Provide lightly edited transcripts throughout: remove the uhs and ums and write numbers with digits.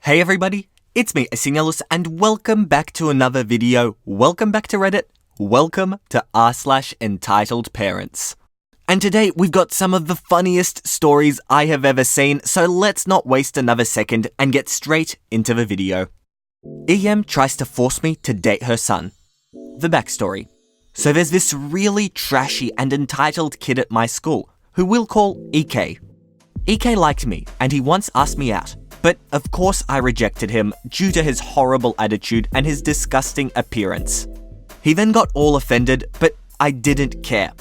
Hey everybody, it's me Asinellus and welcome back to another video. Welcome back to Reddit. Welcome to r/EntitledParents. And today we've got some of the funniest stories I have ever seen, so let's not waste another second and get straight into the video. EM tries to force me to date her son. The backstory. So there's this really trashy and entitled kid at my school who we'll call EK. EK liked me and he once asked me out. But of course I rejected him due to his horrible attitude and his disgusting appearance. He then got all offended, but I didn't care.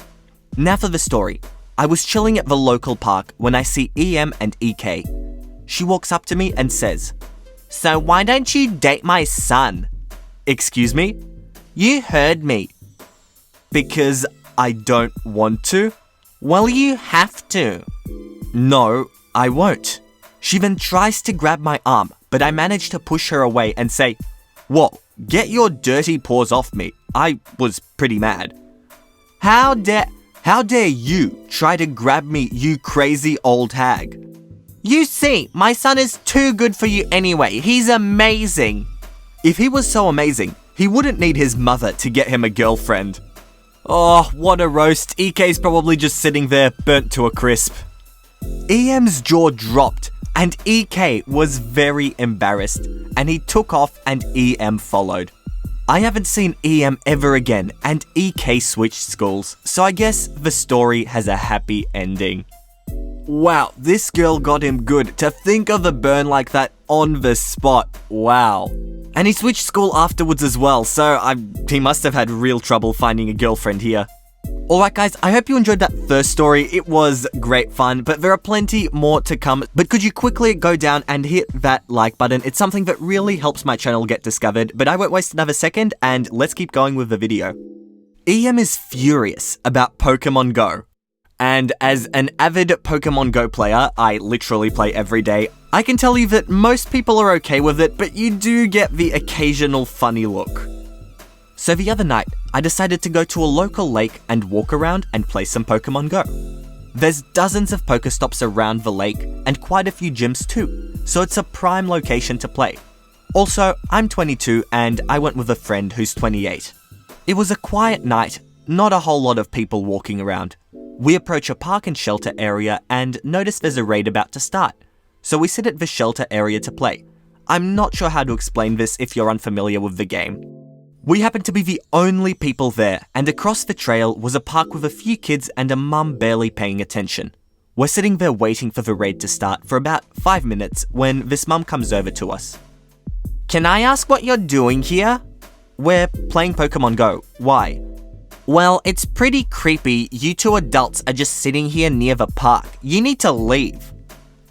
Now for the story. I was chilling at the local park when I see EM and EK. She walks up to me and says, "So why don't you date my son?" Excuse me? You heard me. Because I don't want to? Well, you have to. No, I won't. She then tries to grab my arm, but I manage to push her away and say, "Whoa, get your dirty paws off me." I was pretty mad. How dare you try to grab me, you crazy old hag? You see, my son is too good for you anyway. He's amazing. If he was so amazing, he wouldn't need his mother to get him a girlfriend. Oh, what a roast. EK's probably just sitting there, burnt to a crisp. EM's jaw dropped. And EK was very embarrassed, and he took off and EM followed. I haven't seen EM ever again, and EK switched schools, so I guess the story has a happy ending. Wow, this girl got him good. To think of a burn like that on the spot, wow. And he switched school afterwards as well, so he must have had real trouble finding a girlfriend here. Alright guys, I hope you enjoyed that first story. It was great fun, but there are plenty more to come. But could you quickly go down and hit that like button? It's something that really helps my channel get discovered, but I won't waste another second and let's keep going with the video. EM is furious about Pokemon Go. And as an avid Pokemon Go player, I literally play every day, I can tell you that most people are okay with it, but you do get the occasional funny look. So the other night, I decided to go to a local lake and walk around and play some Pokemon Go. There's dozens of Pokestops around the lake and quite a few gyms too, so it's a prime location to play. Also, I'm 22 and I went with a friend who's 28. It was a quiet night, not a whole lot of people walking around. We approach a park and shelter area and notice there's a raid about to start, so we sit at the shelter area to play. I'm not sure how to explain this if you're unfamiliar with the game. We happened to be the only people there, and across the trail was a park with a few kids and a mum barely paying attention. We're sitting there waiting for the raid to start for about 5 minutes when this mum comes over to us. "Can I ask what you're doing here?" "We're playing Pokemon Go. Why?" "Well, it's pretty creepy. You two adults are just sitting here near the park. You need to leave."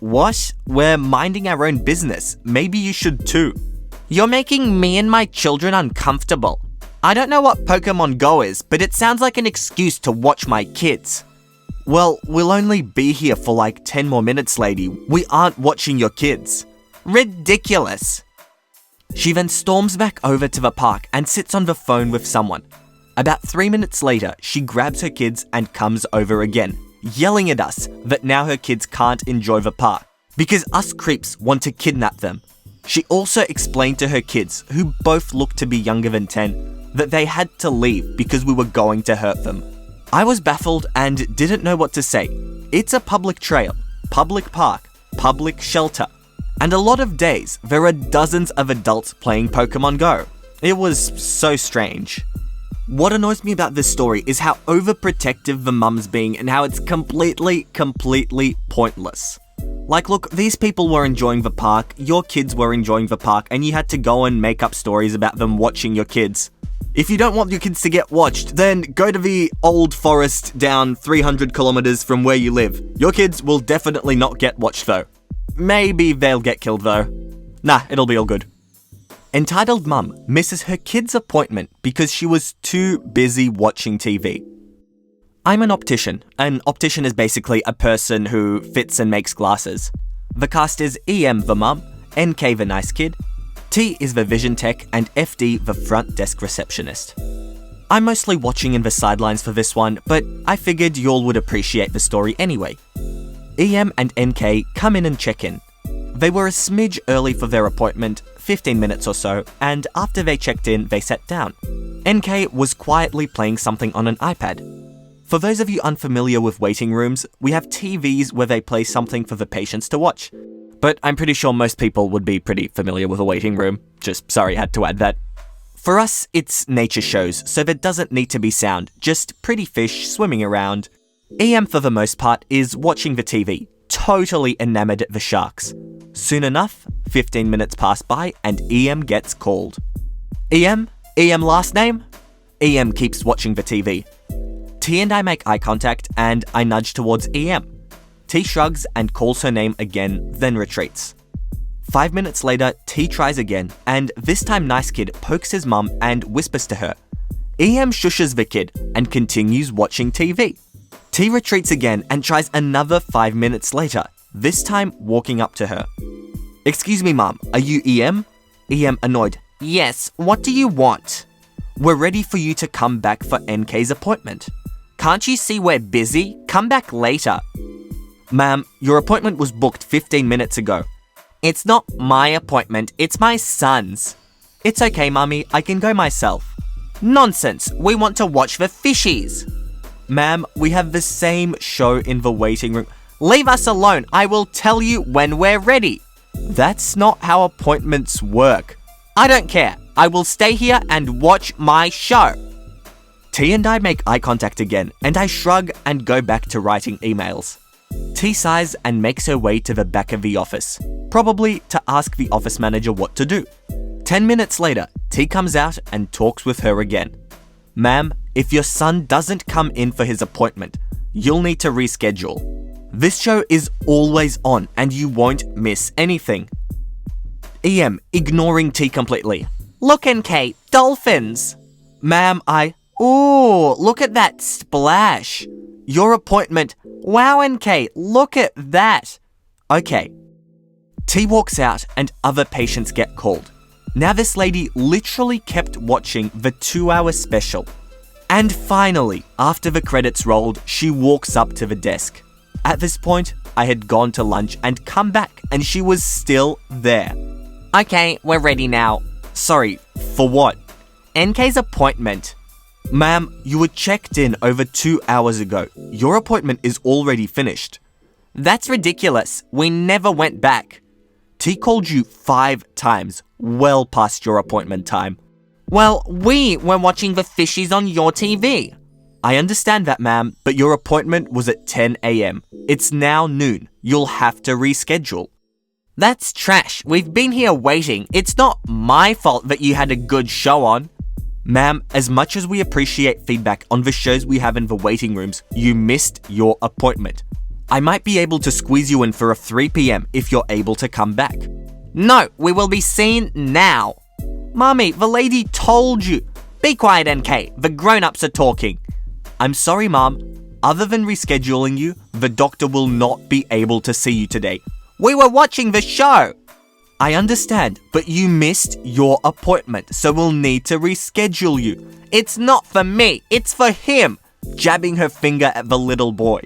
"What? We're minding our own business. Maybe you should too." "You're making me and my children uncomfortable. I don't know what Pokemon Go is, but it sounds like an excuse to watch my kids." "Well, we'll only be here for like 10 more minutes, lady. We aren't watching your kids." "Ridiculous." She then storms back over to the park and sits on the phone with someone. About 3 minutes later, she grabs her kids and comes over again, yelling at us that now her kids can't enjoy the park because us creeps want to kidnap them. She also explained to her kids, who both looked to be younger than 10, that they had to leave because we were going to hurt them. I was baffled and didn't know what to say. It's a public trail, public park, public shelter, and a lot of days there are dozens of adults playing Pokemon Go. It was so strange. What annoys me about this story is how overprotective the mum's being and how it's completely pointless. Like, look, these people were enjoying the park, your kids were enjoying the park, and you had to go and make up stories about them watching your kids. If you don't want your kids to get watched, then go to the old forest down 300 kilometers from where you live. Your kids will definitely not get watched though. Maybe they'll get killed though. Nah, it'll be all good. Entitled mum misses her kid's appointment because she was too busy watching TV. I'm an optician. An optician is basically a person who fits and makes glasses. The cast is EM the mum, NK the nice kid, T is the vision tech, and FD the front desk receptionist. I'm mostly watching in the sidelines for this one, but I figured y'all would appreciate the story anyway. EM and NK come in and check in. They were a smidge early for their appointment, 15 minutes or so, and after they checked in, they sat down. NK was quietly playing something on an iPad. For those of you unfamiliar with waiting rooms, we have TVs where they play something for the patients to watch. But I'm pretty sure most people would be pretty familiar with a waiting room. Just sorry, had to add that. For us, it's nature shows, so there doesn't need to be sound, just pretty fish swimming around. EM, for the most part, is watching the TV, totally enamored at the sharks. Soon enough, 15 minutes pass by and EM gets called. EM? EM last name? EM keeps watching the TV. T and I make eye contact and I nudge towards EM. T shrugs and calls her name again, then retreats. 5 minutes later, T tries again, and this time Nice Kid pokes his mum and whispers to her. EM shushes the kid and continues watching TV. T retreats again and tries another 5 minutes later, this time walking up to her. Excuse me, mum, are you EM? EM annoyed. Yes, what do you want? We're ready for you to come back for NK's appointment. Can't you see we're busy? Come back later. Ma'am, your appointment was booked 15 minutes ago. It's not my appointment, it's my son's. It's okay, mummy, I can go myself. Nonsense, we want to watch the fishies. Ma'am, we have the same show in the waiting room. Leave us alone, I will tell you when we're ready. That's not how appointments work. I don't care, I will stay here and watch my show. T and I make eye contact again, and I shrug and go back to writing emails. T sighs and makes her way to the back of the office, probably to ask the office manager what to do. 10 minutes later, T comes out and talks with her again. Ma'am, if your son doesn't come in for his appointment, you'll need to reschedule. This show is always on and you won't miss anything. EM, ignoring T completely. Look, NK, dolphins. Ma'am, Ooh, look at that splash. Your appointment. Wow, NK, look at that. Okay. T walks out and other patients get called. Now this lady literally kept watching the 2-hour special. And finally, after the credits rolled, she walks up to the desk. At this point, I had gone to lunch and come back and she was still there. Okay, we're ready now. Sorry, for what? NK's appointment. Ma'am, you were checked in over 2 hours ago. Your appointment is already finished. That's ridiculous. We never went back. T called you 5 times, well past your appointment time. Well, we were watching the fishies on your TV. I understand that, ma'am, but your appointment was at 10 a.m. It's now noon. You'll have to reschedule. That's trash. We've been here waiting. It's not my fault that you had a good show on. Ma'am, as much as we appreciate feedback on the shows we have in the waiting rooms, you missed your appointment. I might be able to squeeze you in for a 3 p.m. if you're able to come back. No, we will be seen now. Mommy, the lady told you. Be quiet, NK. The grown-ups are talking. I'm sorry, Mom. Other than rescheduling you, the doctor will not be able to see you today. We were watching the show. I understand, but you missed your appointment, so we'll need to reschedule you. It's not for me, it's for him, jabbing her finger at the little boy.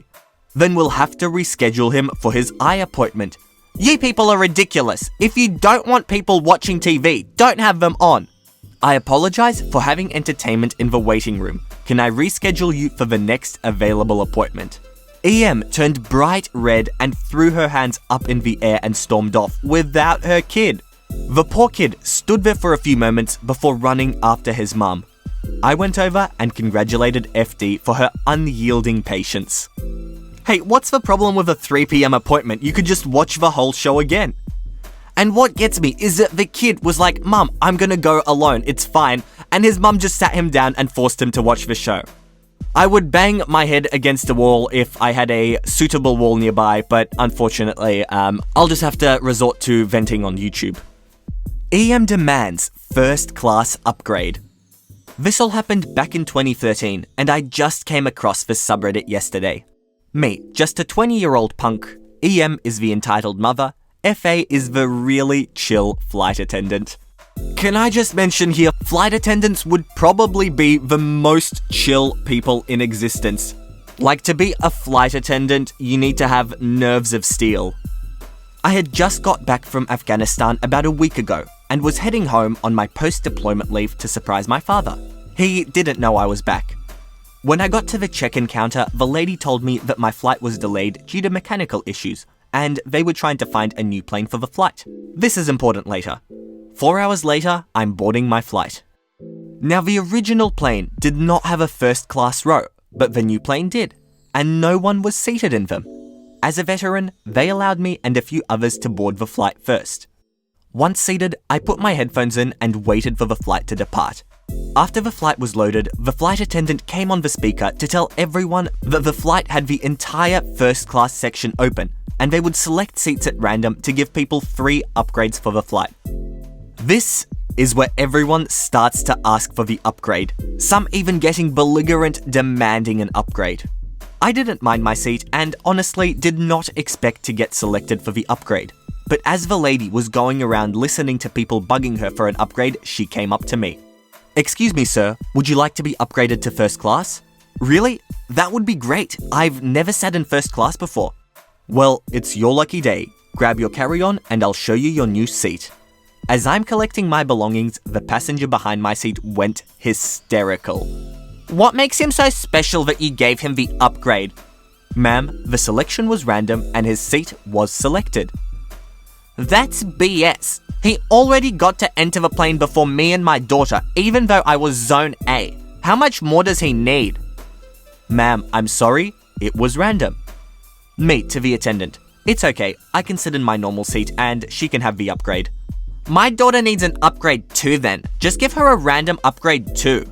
Then we'll have to reschedule him for his eye appointment. You people are ridiculous. If you don't want people watching TV, don't have them on. I apologize for having entertainment in the waiting room. Can I reschedule you for the next available appointment? EM turned bright red and threw her hands up in the air and stormed off without her kid. The poor kid stood there for a few moments before running after his mum. I went over and congratulated FD for her unyielding patience. Hey, what's the problem with a 3 p.m. appointment? You could just watch the whole show again. And what gets me is that the kid was like, Mum, I'm gonna go alone, it's fine. And his mum just sat him down and forced him to watch the show. I would bang my head against a wall if I had a suitable wall nearby, but unfortunately, I'll just have to resort to venting on YouTube. EM demands first-class upgrade. This all happened back in 2013, and I just came across this subreddit yesterday. Me, just a 20-year-old punk. EM is the entitled mother. FA is the really chill flight attendant. Can I just mention here, flight attendants would probably be the most chill people in existence. Like, to be a flight attendant, you need to have nerves of steel. I had just got back from Afghanistan about a week ago and was heading home on my post-deployment leave to surprise my father. He didn't know I was back. When I got to the check-in counter, the lady told me that my flight was delayed due to mechanical issues, and they were trying to find a new plane for the flight. This is important later. 4 hours later, I'm boarding my flight. Now, the original plane did not have a first-class row, but the new plane did, and no one was seated in them. As a veteran, they allowed me and a few others to board the flight first. Once seated, I put my headphones in and waited for the flight to depart. After the flight was loaded, the flight attendant came on the speaker to tell everyone that the flight had the entire first-class section open, and they would select seats at random to give people 3 upgrades for the flight. This is where everyone starts to ask for the upgrade, some even getting belligerent, demanding an upgrade. I didn't mind my seat and honestly did not expect to get selected for the upgrade. But as the lady was going around listening to people bugging her for an upgrade, she came up to me. "Excuse me, sir, would you like to be upgraded to first class?" "Really? That would be great. I've never sat in first class before." "Well, it's your lucky day. Grab your carry-on and I'll show you your new seat." As I'm collecting my belongings, the passenger behind my seat went hysterical. "What makes him so special that you gave him the upgrade?" "Ma'am, the selection was random and his seat was selected." "That's BS. He already got to enter the plane before me and my daughter, even though I was Zone A. How much more does he need?" "Ma'am, I'm sorry, it was random." Me to the attendant. "It's okay, I can sit in my normal seat and she can have the upgrade." "My daughter needs an upgrade too then. Just give her a random upgrade too."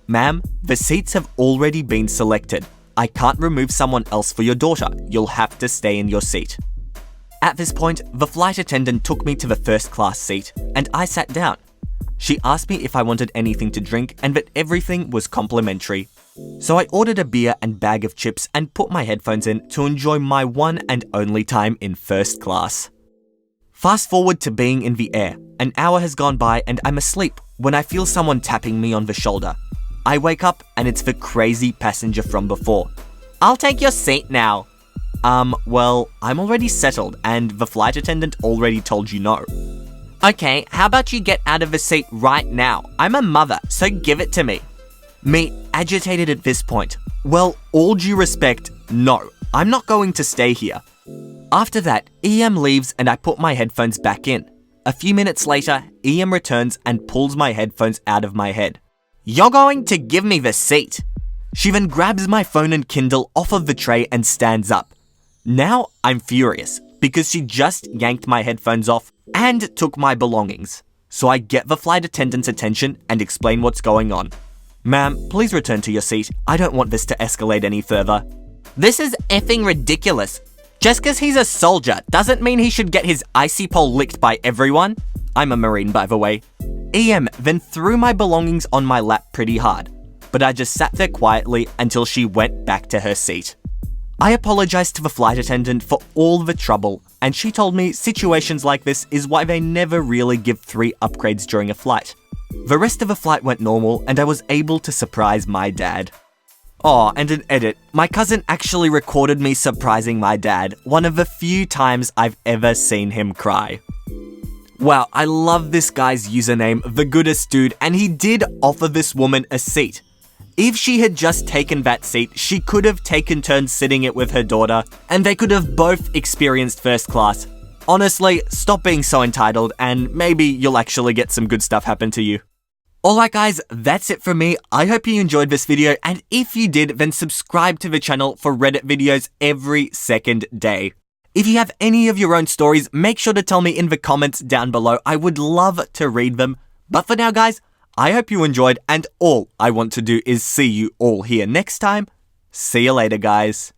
"Ma'am, the seats have already been selected. I can't remove someone else for your daughter. You'll have to stay in your seat." At this point, the flight attendant took me to the first class seat, and I sat down. She asked me if I wanted anything to drink and that everything was complimentary. So I ordered a beer and bag of chips and put my headphones in to enjoy my one and only time in first class. Fast forward to being in the air. An hour has gone by and I'm asleep when I feel someone tapping me on the shoulder. I wake up and it's the crazy passenger from before. "I'll take your seat now." Well, I'm already settled and the flight attendant already told you no." "Okay, how about you get out of the seat right now? I'm a mother, so give it to me." Me, agitated at this point. "Well, all due respect, no, I'm not going to stay here." After that, EM leaves and I put my headphones back in. A few minutes later, EM returns and pulls my headphones out of my head. "You're going to give me the seat." She then grabs my phone and Kindle off of the tray and stands up. Now I'm furious because she just yanked my headphones off and took my belongings. So I get the flight attendant's attention and explain what's going on. "Ma'am, please return to your seat. I don't want this to escalate any further." "This is effing ridiculous. Just because he's a soldier doesn't mean he should get his icy pole licked by everyone." I'm a Marine, by the way. EM then threw my belongings on my lap pretty hard, but I just sat there quietly until she went back to her seat. I apologized to the flight attendant for all the trouble, and she told me situations like this is why they never really give 3 upgrades during a flight. The rest of the flight went normal, and I was able to surprise my dad. Oh, and an edit. My cousin actually recorded me surprising my dad, one of the few times I've ever seen him cry. Wow, I love this guy's username, The Goodest Dude, and he did offer this woman a seat. If she had just taken that seat, she could have taken turns sitting it with her daughter, and they could have both experienced first class. Honestly, stop being so entitled, and maybe you'll actually get some good stuff happen to you. Alright guys, that's it from me. I hope you enjoyed this video, and if you did, then subscribe to the channel for Reddit videos every second day. If you have any of your own stories, make sure to tell me in the comments down below. I would love to read them. But for now guys, I hope you enjoyed, and all I want to do is see you all here next time. See you later guys.